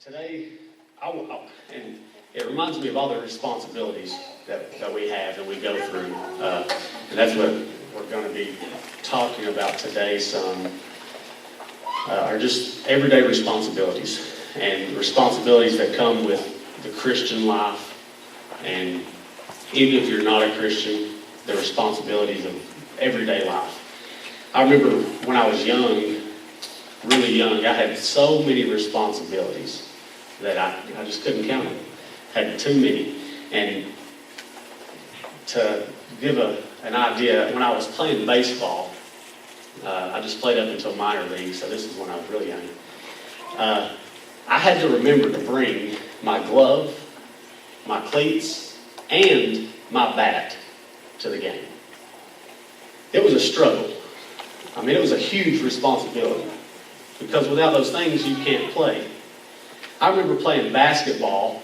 Today, and it reminds me of all the responsibilities that we have and we go through. And that's what we're going to be talking about today some, are just everyday responsibilities. And responsibilities that come with the Christian life. And even if you're not a Christian, the responsibilities of everyday life. I remember when I was young, really young, I had so many responsibilities that I just couldn't count them. Had too many. And to give an idea, when I was playing baseball, I just played up until minor league, so this is when I was really young. I had to remember to bring my glove, my cleats, and my bat to the game. It was a struggle. I mean, it was a huge responsibility because without those things, you can't play. I remember playing basketball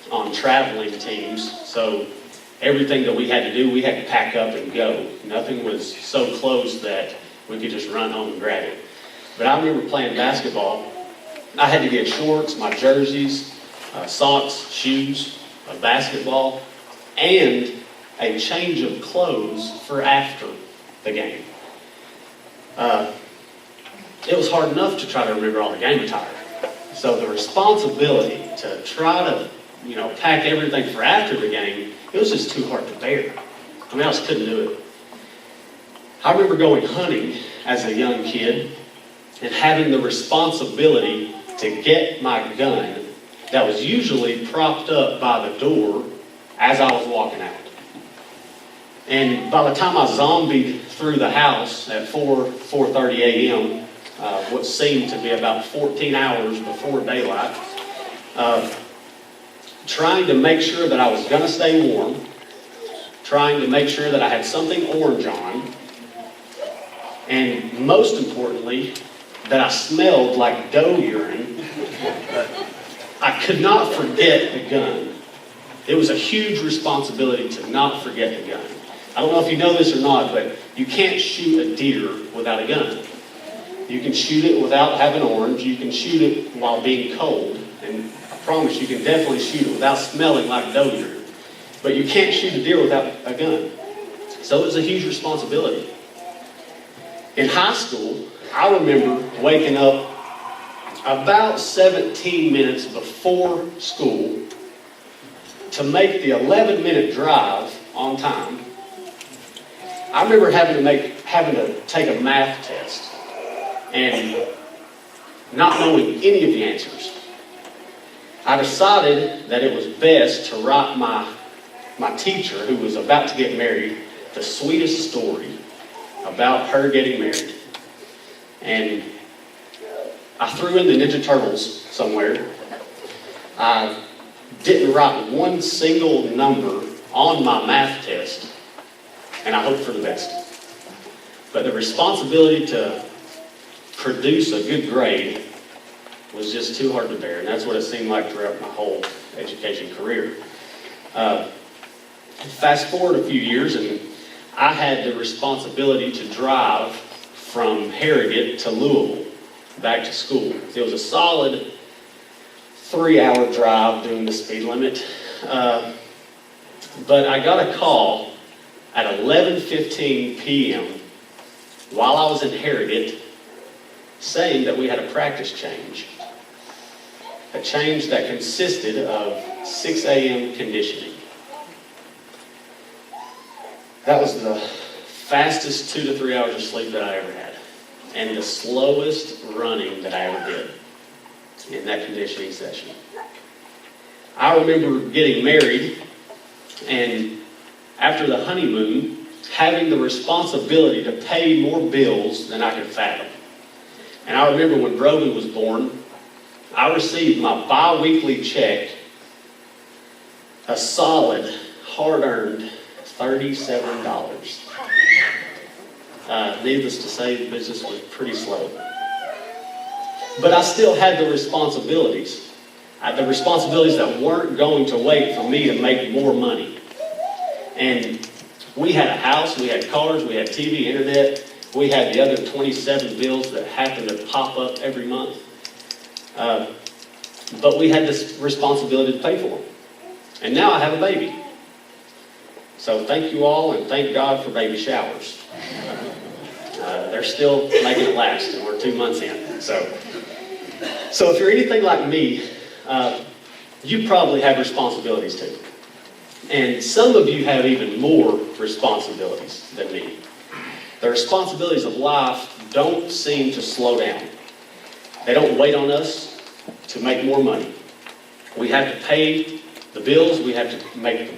on traveling teams, so everything that we had to do, we had to pack up and go. Nothing was so close that we could just run home and grab it. But I remember playing basketball. I had to get shorts, my jerseys, socks, shoes, a basketball, and a change of clothes for after the game. It was hard enough to try to remember all the game attire. So the responsibility to try to, pack everything for after the game, it was just too hard to bear. I mean, I just couldn't do it. I remember going hunting as a young kid and having the responsibility to get my gun that was usually propped up by the door as I was walking out. And by the time I zombied through the house at 4:30 a.m., what seemed to be about 14 hours before daylight, trying to make sure that I was going to stay warm, trying to make sure that I had something orange on, and most importantly, that I smelled like doe urine. I could not forget the gun. It was a huge responsibility to not forget the gun. I don't know if you know this or not, but you can't shoot a deer without a gun. You can shoot it without having orange. You can shoot it while being cold. And I promise you can definitely shoot it without smelling like doe urine. But you can't shoot a deer without a gun. So it was a huge responsibility. In high school, I remember waking up about 17 minutes before school to make the 11-minute drive on time. I remember having to take a math test and not knowing any of the answers. I decided that it was best to write my teacher, who was about to get married, the sweetest story about her getting married. And I threw in the Ninja Turtles somewhere. I didn't write one single number on my math test, and I hoped for the best. But the responsibility to produce a good grade was just too hard to bear, and that's what it seemed like throughout my whole education career. Fast forward a few years, and I had the responsibility to drive from Harrogate to Louisville back to school. It was a solid 3-hour drive doing the speed limit. But I got a call at 11:15 p.m. while I was in Harrogate saying that we had a practice change. A change that consisted of 6 a.m. conditioning. That was the fastest 2 to 3 hours of sleep that I ever had. And the slowest running that I ever did in that conditioning session. I remember getting married and after the honeymoon, having the responsibility to pay more bills than I could fathom. And I remember when Brogan was born, I received my bi-weekly check, a solid, hard-earned $37. Needless to say, the business was pretty slow. But I still had the responsibilities. The responsibilities that weren't going to wait for me to make more money. And we had a house, we had cars, we had TV, internet, we had the other 27 bills that happened to pop up every month. but we had this responsibility to pay for them. And now I have a baby. So thank you all, and thank God for baby showers. They're still making it last, and we're 2 months in. So if you're anything like me, you probably have responsibilities too. And some of you have even more responsibilities than me. The responsibilities of life don't seem to slow down. They don't wait on us to make more money. We have to pay the bills. We have to make them,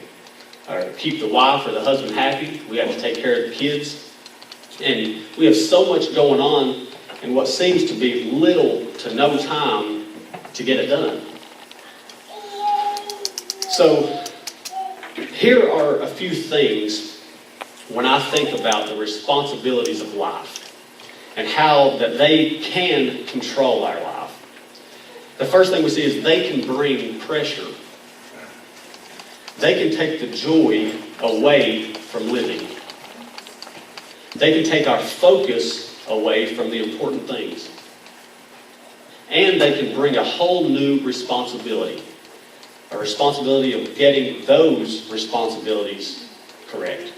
or keep the wife or the husband happy. We have to take care of the kids. And we have so much going on in what seems to be little to no time to get it done. So here are a few things when I think about the responsibilities of life and how that they can control our life. The first thing we see is they can bring pressure. They can take the joy away from living. They can take our focus away from the important things. And they can bring a whole new responsibility. A responsibility of getting those responsibilities correct.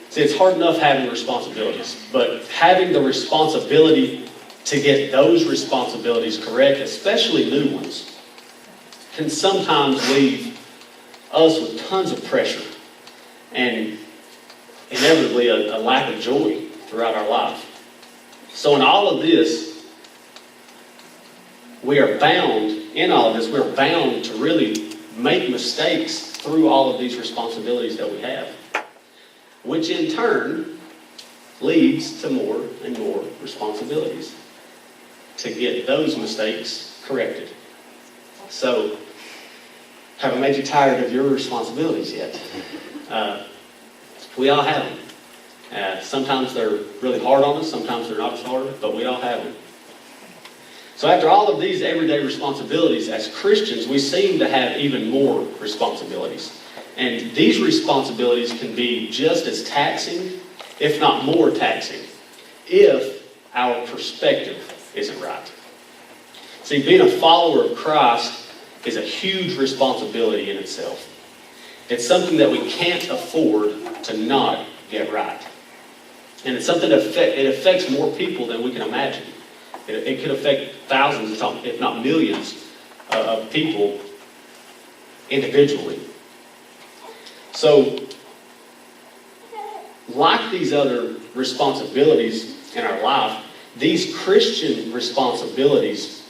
See, it's hard enough having responsibilities, but having the responsibility to get those responsibilities correct, especially new ones, can sometimes leave us with tons of pressure and inevitably a lack of joy throughout our life. So in all of this, we're bound to really make mistakes through all of these responsibilities that we have, which in turn leads to more and more responsibilities to get those mistakes corrected. So, have I made you tired of your responsibilities yet? We all have them. Sometimes they're really hard on us, sometimes they're not as hard, but we all have them. So after all of these everyday responsibilities, as Christians, we seem to have even more responsibilities. And these responsibilities can be just as taxing, if not more taxing, if our perspective isn't right. See, being a follower of Christ is a huge responsibility in itself. It's something that we can't afford to not get right. And it's something that affects more people than we can imagine. It could affect thousands, if not millions, of people individually. So, like these other responsibilities in our life, these Christian responsibilities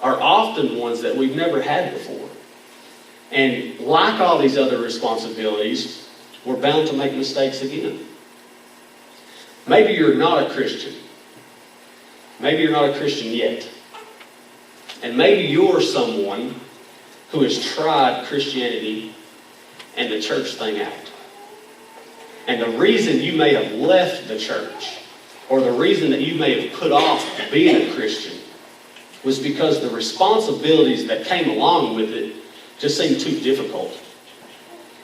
are often ones that we've never had before. And like all these other responsibilities, we're bound to make mistakes again. Maybe you're not a Christian. Maybe you're not a Christian yet. And maybe you're someone who has tried Christianity and the church thing out. And the reason you may have left the church, or the reason that you may have put off being a Christian, was because the responsibilities that came along with it just seemed too difficult.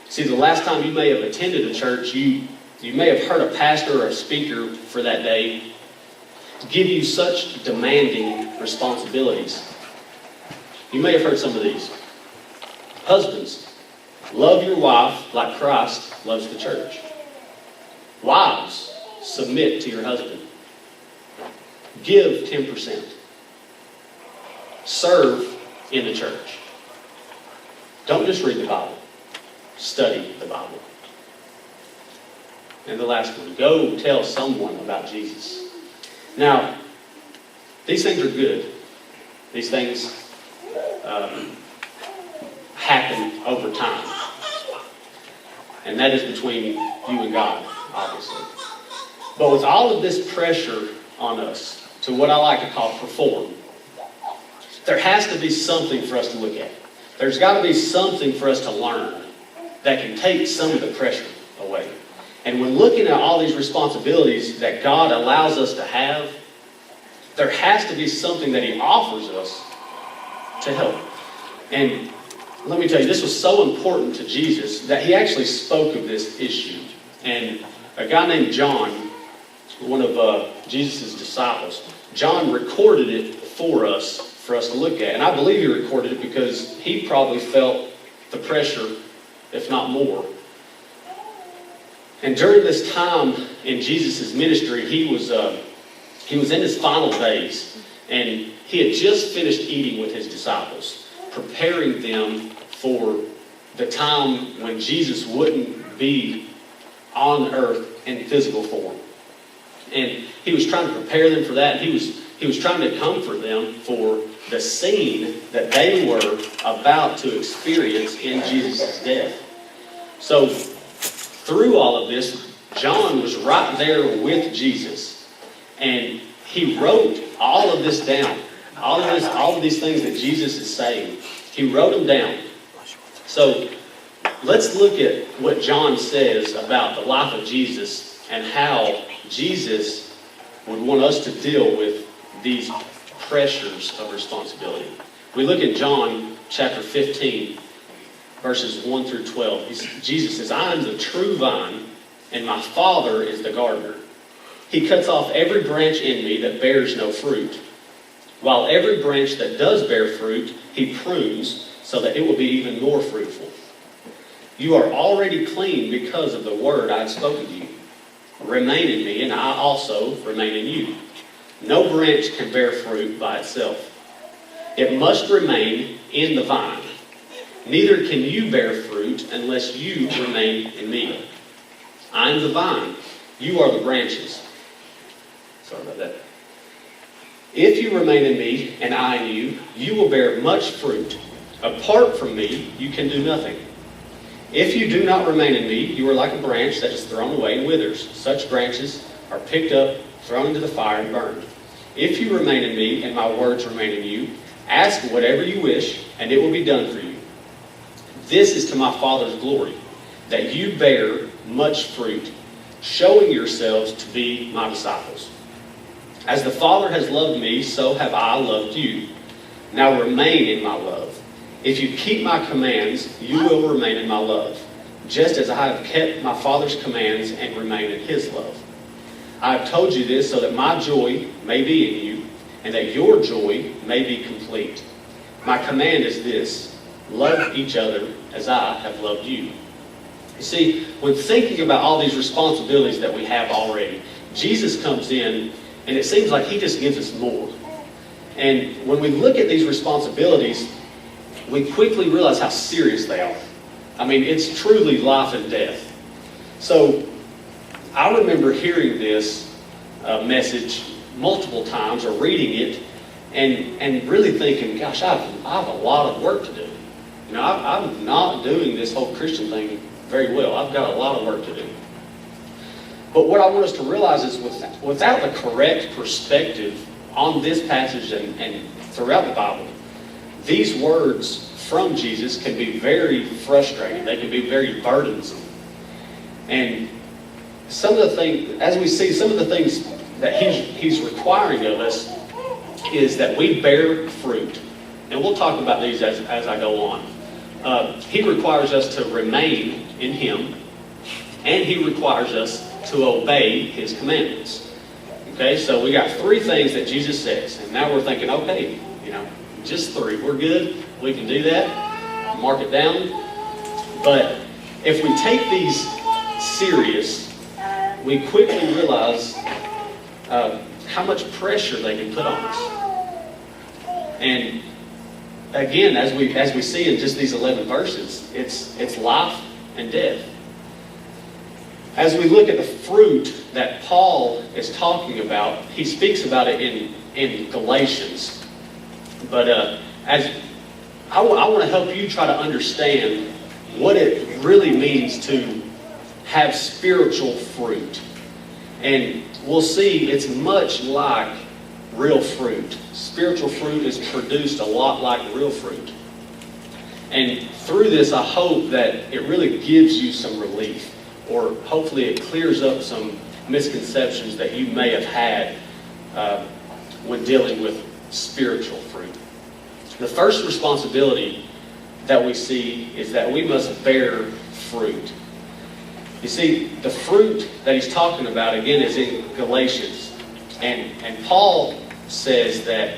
See, the last time you may have attended a church, you may have heard a pastor or a speaker for that day give you such demanding responsibilities. You may have heard some of these. Husbands, love your wife like Christ loves the church. Wives, submit to your husband. Give 10%. Serve in the church. Don't just read the Bible. Study the Bible. And the last one, go tell someone about Jesus. Now, these things are good. These things happen over time. And that is between you and God, obviously. But with all of this pressure on us to what I like to call perform, there has to be something for us to look at. There's got to be something for us to learn that can take some of the pressure away. And when looking at all these responsibilities that God allows us to have, there has to be something that He offers us to help. And let me tell you, this was so important to Jesus that He actually spoke of this issue. And a guy named John, one of Jesus' disciples, John recorded it for us for us to look at. And I believe he recorded it because he probably felt the pressure, if not more. And during this time in Jesus' ministry, he was in his final days, and he had just finished eating with his disciples, preparing them for the time when Jesus wouldn't be on earth in physical form. And he was trying to prepare them for that. He was trying to comfort them for the scene that they were about to experience in Jesus' death. So through all of this, John was right there with Jesus. And he wrote all of this down. All of these things that Jesus is saying. He wrote them down. So let's look at what John says about the life of Jesus and how Jesus would want us to deal with these pressures of responsibility. We look at John chapter 15, verses 1 through 12. Jesus says, I am the true vine, and my Father is the gardener. He cuts off every branch in me that bears no fruit, while every branch that does bear fruit, he prunes so that it will be even more fruitful. You are already clean because of the word I have spoken to you. Remain in me, and I also remain in you. No branch can bear fruit by itself. It must remain in the vine. Neither can you bear fruit unless you remain in me. I am the vine. You are the branches. Sorry about that. If you remain in me and I in you, you will bear much fruit. Apart from me, you can do nothing. If you do not remain in me, you are like a branch that is thrown away and withers. Such branches are picked up, thrown into the fire, and burned. If you remain in me and my words remain in you, ask whatever you wish, and it will be done for you. This is to my Father's glory, that you bear much fruit, showing yourselves to be my disciples. As the Father has loved me, so have I loved you. Now remain in my love. If you keep my commands, you will remain in my love, just as I have kept my Father's commands and remain in his love. I have told you this so that my joy may be in you, and that your joy may be complete. My command is this: love each other as I have loved you. You see, when thinking about all these responsibilities that we have already, Jesus comes in, and it seems like he just gives us more. And when we look at these responsibilities, we quickly realize how serious they are. I mean, it's truly life and death. So I remember hearing this message multiple times, or reading it, and really thinking, gosh, I have a lot of work to do. You know, I'm not doing this whole Christian thing very well. I've got a lot of work to do. But what I want us to realize is without the correct perspective on this passage and throughout the Bible, these words from Jesus can be very frustrating. They can be very burdensome. And some of the things, as we see, some of the things that he's requiring of us is that we bear fruit. And we'll talk about these as I go on. He requires us to remain in him, and he requires us to obey his commandments. Okay, so we got three things that Jesus says, and now we're thinking, okay, just three. We're good. We can do that. Mark it down. But if we take these serious, we quickly realize how much pressure they can put on us. And again, as we see in just these 11 verses, it's life and death. As we look at the fruit that Paul is talking about, he speaks about it in Galatians. But as I want to help you try to understand what it really means to have spiritual fruit. And we'll see it's much like real fruit. Spiritual fruit is produced a lot like real fruit. And through this, I hope that it really gives you some relief, or hopefully it clears up some misconceptions that you may have had when dealing with spiritual fruit. The first responsibility that we see is that we must bear fruit. You see, the fruit that he's talking about, again, is in Galatians. And Paul says that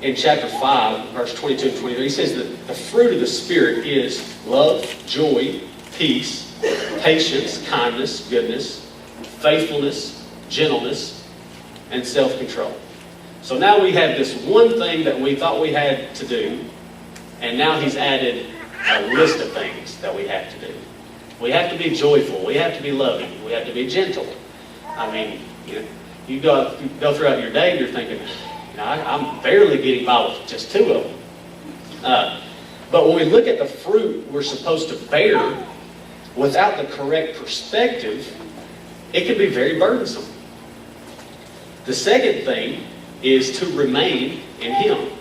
in chapter 5, verse 22 and 23, he says that the fruit of the Spirit is love, joy, peace, patience, kindness, goodness, faithfulness, gentleness, and self-control. So now we have this one thing that we thought we had to do, and now he's added a list of things that we have to do. We have to be joyful. We have to be loving. We have to be gentle. I mean, you go throughout your day and you're thinking, I'm barely getting by with just two of them. But when we look at the fruit we're supposed to bear, without the correct perspective, it can be very burdensome. The second thing is to remain in Him.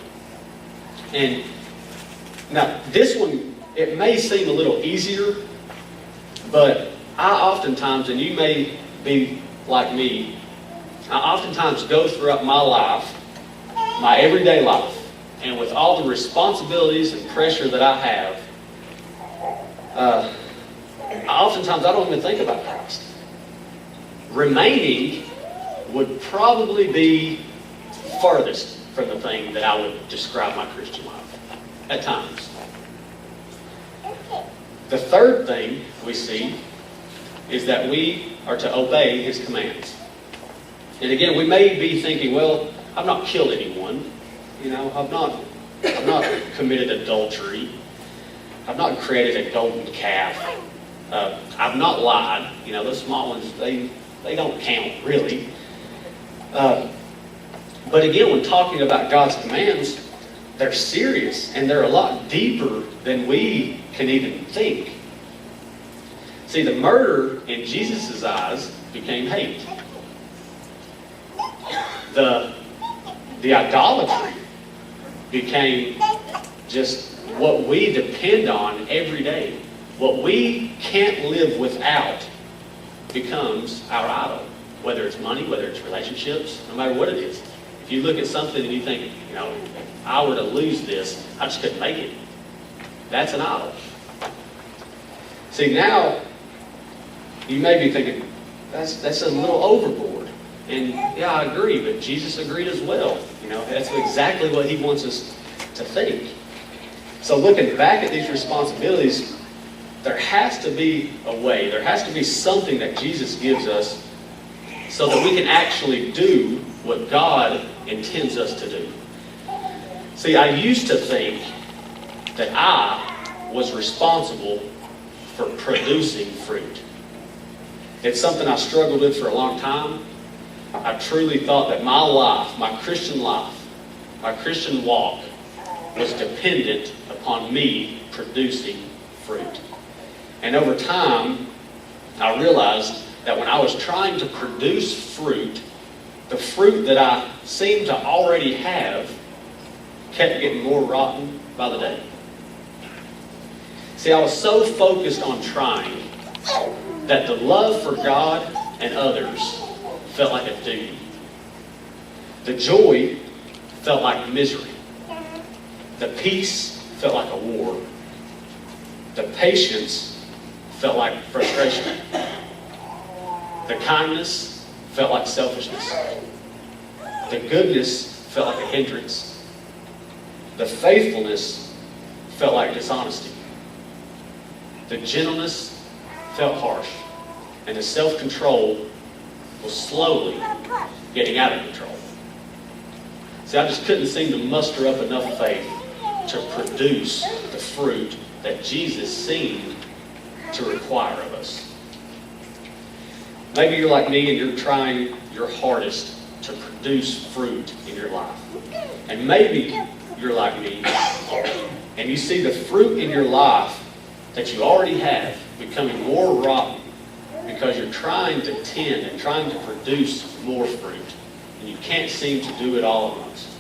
And now, this one, it may seem a little easier, but I oftentimes, and you may be like me, I oftentimes go throughout my life, my everyday life, and with all the responsibilities and pressure that I have, oftentimes I don't even think about Christ. Remaining would probably be farthest from the thing that I would describe my Christian life at times. The third thing we see is that we are to obey His commands. And again, we may be thinking, well, I've not killed anyone. I've not committed adultery. I've not created a golden calf. I've not lied. Those small ones, they don't count, really. But again, when talking about God's commands, they're serious and they're a lot deeper than we can even think. See, the murder in Jesus' eyes became hate. The idolatry became just what we depend on every day. What we can't live without becomes our idol. Whether it's money, whether it's relationships, no matter what it is. If you look at something and you think, if I were to lose this, I just couldn't make it. That's an idol. See, now, you may be thinking, that's a little overboard. And yeah, I agree, but Jesus agreed as well. That's exactly what He wants us to think. So looking back at these responsibilities, there has to be a way, there has to be something that Jesus gives us so that we can actually do what God intends us to do. See, I used to think that I was responsible for producing fruit. It's something I struggled with for a long time. I truly thought that my life, my Christian walk, was dependent upon me producing fruit. And over time, I realized that when I was trying to produce fruit, the fruit that I seemed to already have kept getting more rotten by the day. See, I was so focused on trying that the love for God and others felt like a duty. The joy felt like misery. The peace felt like a war. The patience felt like frustration. The kindness felt like selfishness. The goodness felt like a hindrance. The faithfulness felt like dishonesty. The gentleness felt harsh. And the self-control was slowly getting out of control. See, I just couldn't seem to muster up enough faith to produce the fruit that Jesus seemed to require of us. Maybe you're like me and you're trying your hardest to produce fruit in your life. And maybe you're like me and you see the fruit in your life that you already have becoming more rotten because you're trying to tend and trying to produce more fruit. And you can't seem to do it all at once.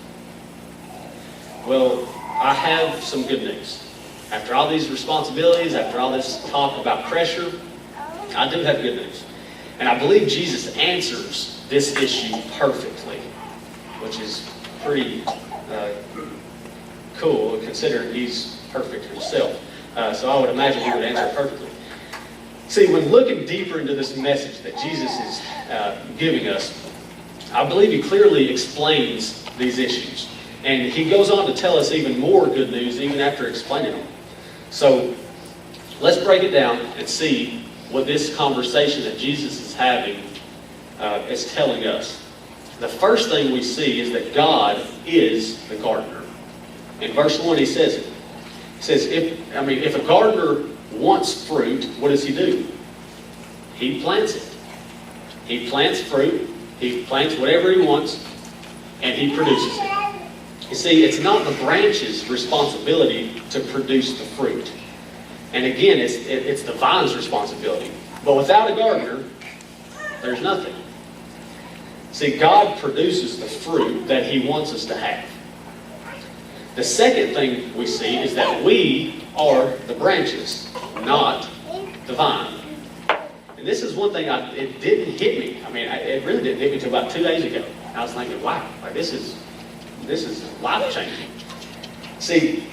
Well, I have some good news. After all these responsibilities, after all this talk about pressure, I do have good news. And I believe Jesus answers this issue perfectly, which is pretty cool considering He's perfect Himself. So I would imagine He would answer it perfectly. See, when looking deeper into this message that Jesus is giving us, I believe He clearly explains these issues. And he goes on to tell us even more good news even after explaining them. So let's break it down and see what this conversation that Jesus is having is telling us. The first thing we see is that God is the gardener. In verse 1 he says it. He says, if a gardener wants fruit, what does he do? He plants it. He plants fruit, he plants whatever he wants, and he produces it. You see, it's not the branch's responsibility to produce the fruit. And again, it's the vine's responsibility. But without a gardener, there's nothing. See, God produces the fruit that he wants us to have. The second thing we see is that we are the branches, not the vine. And this is one thing, it didn't hit me. It really didn't hit me until about 2 days ago. I was thinking, wow, this is life-changing. See,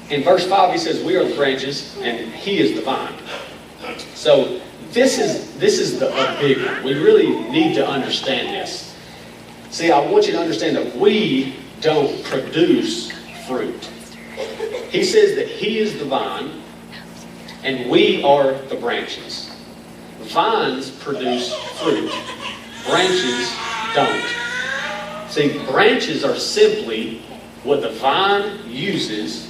in verse 5 he says, we are the branches and he is the vine. So this is a big one. We really need to understand this. See, I want you to understand that we don't produce fruit. He says that he is the vine and we are the branches. Vines produce fruit. Branches don't. See, branches are simply what the vine uses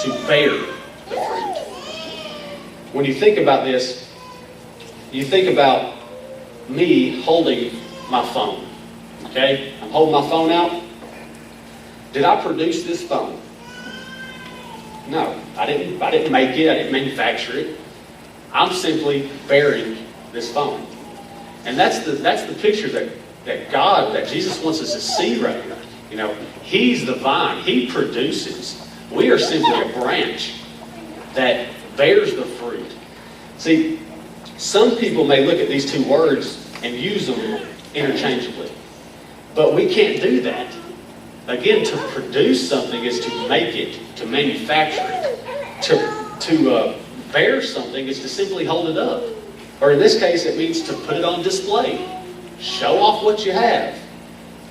to bear the fruit. When you think about this, you think about me holding my phone. Okay? I'm holding my phone out. Did I produce this phone? No, I didn't make it. I didn't manufacture it. I'm simply bearing this phone. And that's the picture that Jesus wants us to see right here. He's the vine. He produces. We are simply a branch that bears the fruit. See, some people may look at these two words and use them interchangeably. But we can't do that. Again, to produce something is to make it, to manufacture it. To bear something is to simply hold it up. Or in this case, it means to put it on display. Show off what you have.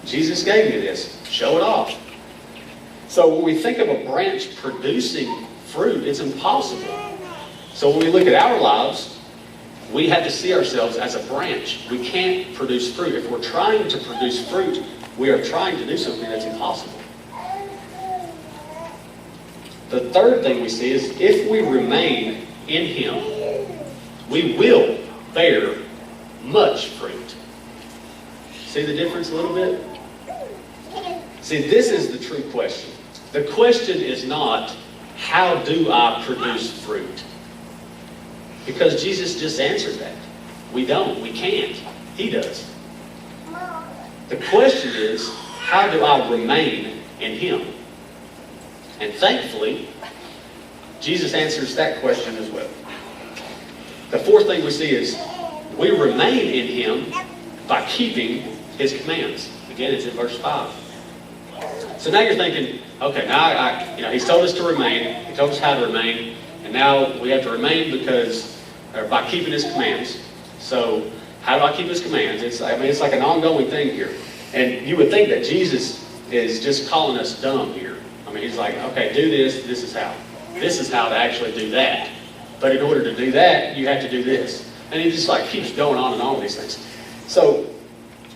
Jesus gave me this. Show it off. So when we think of a branch producing fruit, it's impossible. So when we look at our lives, we have to see ourselves as a branch. We can't produce fruit. If we're trying to produce fruit, we are trying to do something that's impossible. The third thing we see is if we remain in him, we will bear much fruit. See the difference a little bit? See, this is the true question. The question is not, how do I produce fruit? Because Jesus just answered that. We don't. We can't. He does. The question is, how do I remain in him? And thankfully, Jesus answers that question as well. The fourth thing we see is, we remain in him by keeping his commands. Again, it's in verse 5. So now you're thinking, okay, now he's told us to remain. He told us how to remain. And now we have to remain by keeping his commands. So how do I keep his commands? It's like an ongoing thing here. And you would think that Jesus is just calling us dumb here. He's like, okay, do this. This is how. This is how to actually do that. But in order to do that, you have to do this. And he just keeps going on and on with these things. So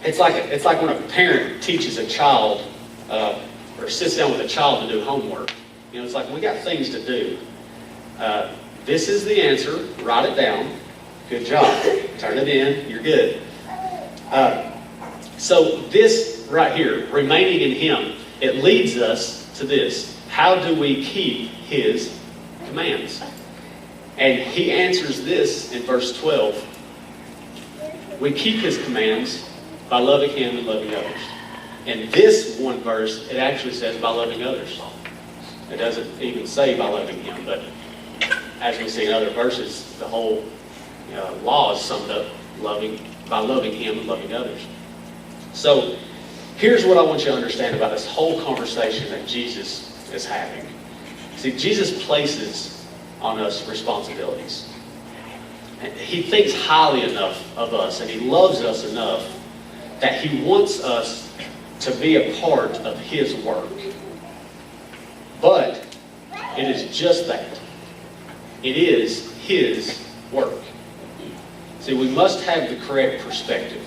it's like when a parent teaches a child or sits down with a child to do homework. It's like, we got things to do. This is the answer. Write it down. Good job. Turn it in. You're good. So this right here, remaining in him, it leads us to this. How do we keep his commands? And he answers this in verse 12. We keep his commands by loving him and loving others. In this one verse, it actually says by loving others. It doesn't even say by loving him, but as we see in other verses, the whole law is summed up by loving him and loving others. So here's what I want you to understand about this whole conversation that Jesus is having. See, Jesus places on us responsibilities. And he thinks highly enough of us, and he loves us enough that he wants us to be a part of His work. But it is just that. It is His work. See, we must have the correct perspective,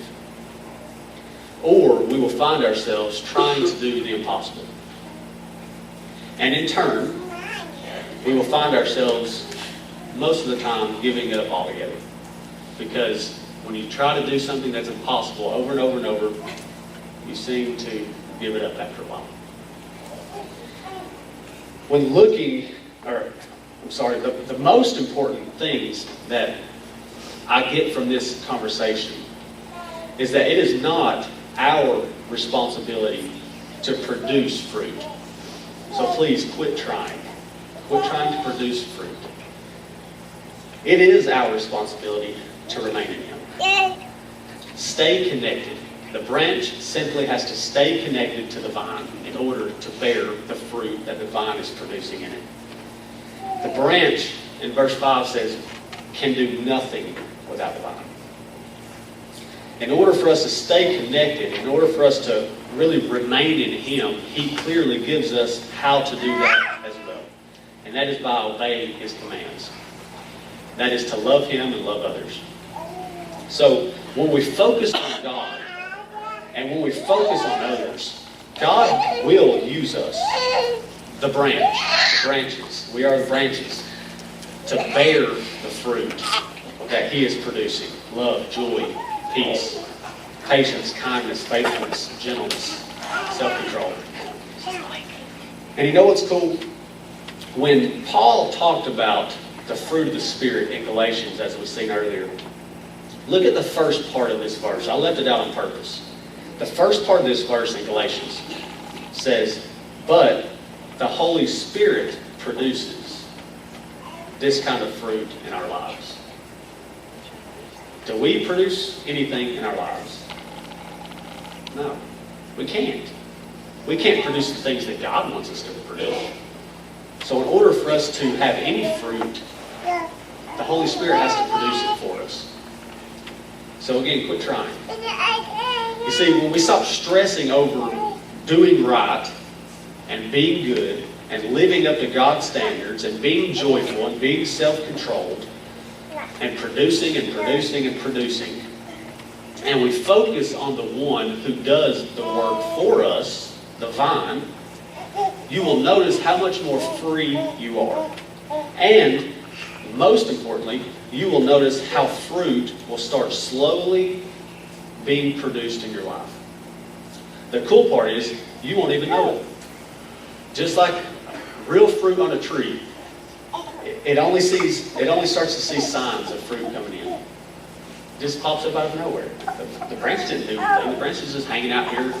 or we will find ourselves trying to do the impossible. And in turn, we will find ourselves most of the time giving it up altogether. Because when you try to do something that's impossible over and over and over, you seem to give it up after a while. When looking, the most important things that I get from this conversation is that it is not our responsibility to produce fruit. So please quit trying. Quit trying to produce fruit. It is our responsibility to remain in Him. Stay connected. The branch simply has to stay connected to the vine in order to bear the fruit that the vine is producing in it. The branch, in verse 5 says, can do nothing without the vine. In order for us to stay connected, in order for us to really remain in Him, He clearly gives us how to do that as well. And that is by obeying His commands. That is to love Him and love others. So when we focus on God and when we focus on others, God will use us, the branches. We are the branches to bear the fruit that He is producing. Love, joy, peace, patience, kindness, faithfulness, gentleness, self-control. And you know what's cool? When Paul talked about the fruit of the Spirit in Galatians, as we've seen earlier, look at the first part of this verse. I left it out on purpose. The first part of this verse in Galatians says, but the Holy Spirit produces this kind of fruit in our lives. Do we produce anything in our lives? No, we can't. We can't produce the things that God wants us to produce. So in order for us to have any fruit, the Holy Spirit has to produce it for us. So again, quit trying. You see, when we stop stressing over doing right and being good and living up to God's standards and being joyful and being self-controlled and producing and producing and producing, and we focus on the one who does the work for us, the vine, you will notice how much more free you are. And most importantly, you will notice how fruit will start slowly being produced in your life. The cool part is you won't even know it. Just like real fruit on a tree, it only starts to see signs of fruit coming in. It just pops up out of nowhere. The branch didn't do anything. The branch is just hanging out here,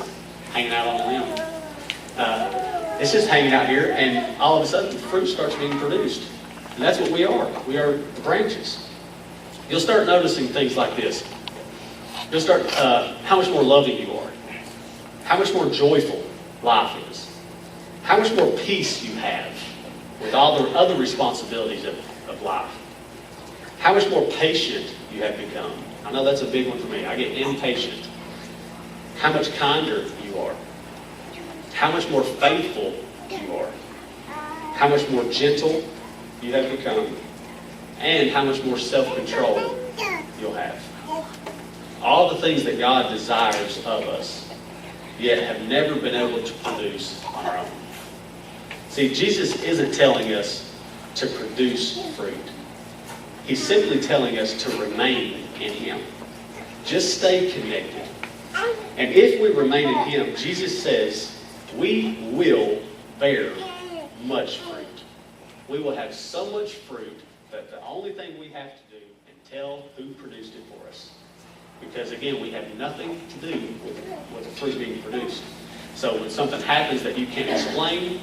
hanging out on the limb. It's just hanging out here, and all of a sudden, fruit starts being produced. And that's what we are. We are the branches. You'll start noticing things like this. You'll start how much more loving you are. How much more joyful life is. How much more peace you have with all the other responsibilities of life. How much more patient you have become. I know that's a big one for me. I get impatient. How much kinder you are. How much more faithful you are. How much more gentle you have become. And how much more self-control you'll have. All the things that God desires of us, yet have never been able to produce on our own. See, Jesus isn't telling us to produce fruit. He's simply telling us to remain in Him. Just stay connected. And if we remain in Him, Jesus says, we will bear much fruit. We will have so much fruit that the only thing we have to do is tell who produced it for us. Because again, we have nothing to do with the fruit being produced. So when something happens that you can't explain,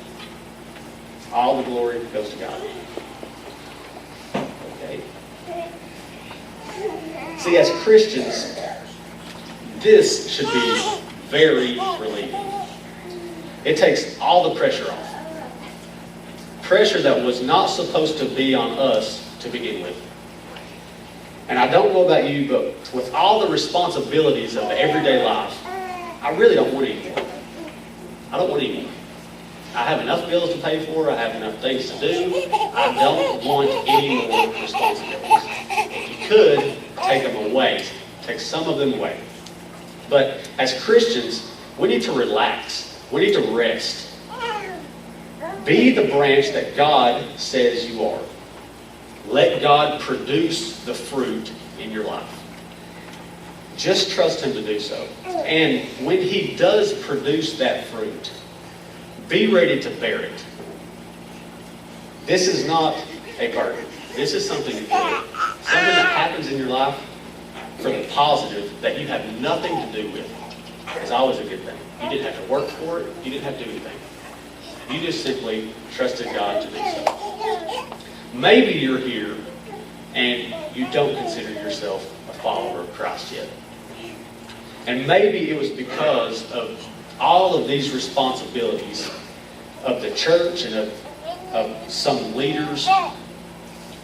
all the glory goes to God. Okay? See, as Christians, this should be very relieving. It takes all the pressure off. Pressure that was not supposed to be on us to begin with. And I don't know about you, but with all the responsibilities of everyday life, I really don't want any more. I don't want any more. I have enough bills to pay for. I have enough things to do. I don't want any more responsibilities. If you could, take them away. Take some of them away. But as Christians, we need to relax. We need to rest. Be the branch that God says you are. Let God produce the fruit in your life. Just trust Him to do so. And when He does produce that fruit, be ready to bear it. This is not a burden. This is something good. Something that happens in your life for the positive that you have nothing to do with. It's always a good thing. You didn't have to work for it. You didn't have to do anything. You just simply trusted God to do so. Maybe you're here and you don't consider yourself a follower of Christ yet. And maybe it was because of all of these responsibilities of the church and of some leaders,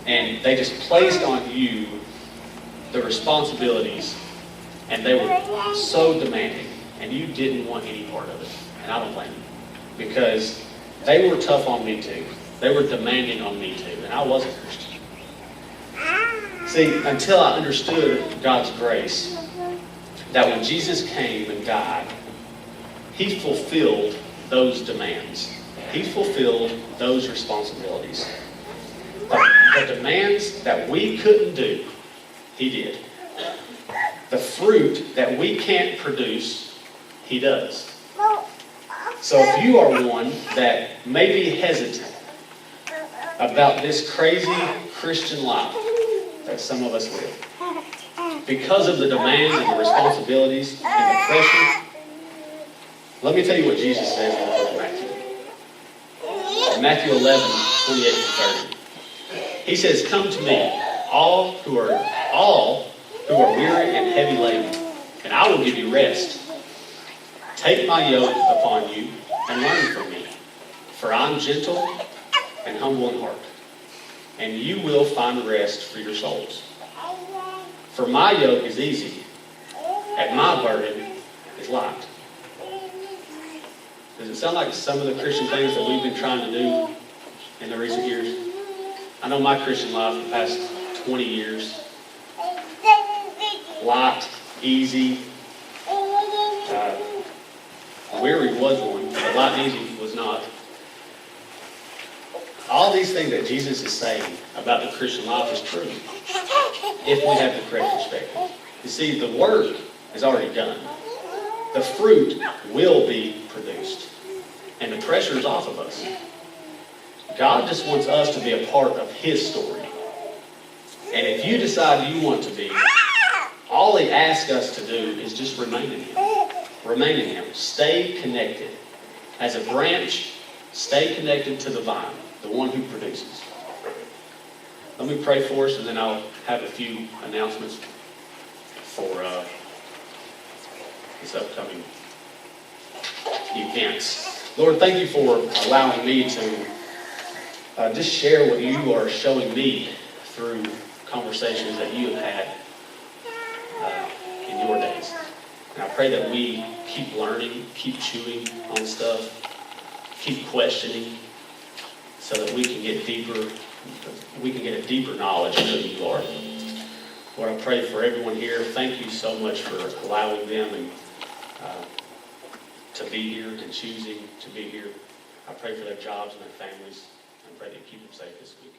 and they just placed on you the responsibilities, and they were so demanding, and you didn't want any part of it. And I don't blame you, because they were tough on me too. They were demanding on me too, and I wasn't Christian. See, until I understood God's grace, that when Jesus came and died, He fulfilled those demands. He fulfilled those responsibilities. The demands that we couldn't do, He did. The fruit that we can't produce, He does. So if you are one that may be hesitant about this crazy Christian life that some of us live, because of the demands and the responsibilities and the pressure, let me tell you what Jesus says in the book of Matthew. In Matthew 11, 28-30. He says, "Come to me, all who are weary and heavy laden, and I will give you rest. Take my yoke upon you and learn from me, for I am gentle and humble in heart, and you will find rest for your souls. For my yoke is easy, and my burden is light." Does it sound like some of the Christian things that we've been trying to do in the recent years? I know my Christian life the past 20 years, light, easy. Weary was one, but light and easy was not. All these things that Jesus is saying about the Christian life is true, if we have the correct perspective. You see, the work is already done. The fruit will be produced. And the pressure is off of us. God just wants us to be a part of His story. And if you decide you want to be, all He asks us to do is just remain in Him. Remain in Him. Stay connected. As a branch, stay connected to the vine, the one who produces. Let me pray for us, and then I'll have a few announcements for this upcoming events. Lord, thank you for allowing me to just share what you are showing me through conversations that you have had in your days. And I pray that we keep learning, keep chewing on stuff, keep questioning, so that we can get a deeper knowledge of who you are. Lord, I pray for everyone here. Thank you so much for allowing them and to be here and choosing to be here. I pray for their jobs and their families. I pray that you keep them safe this week.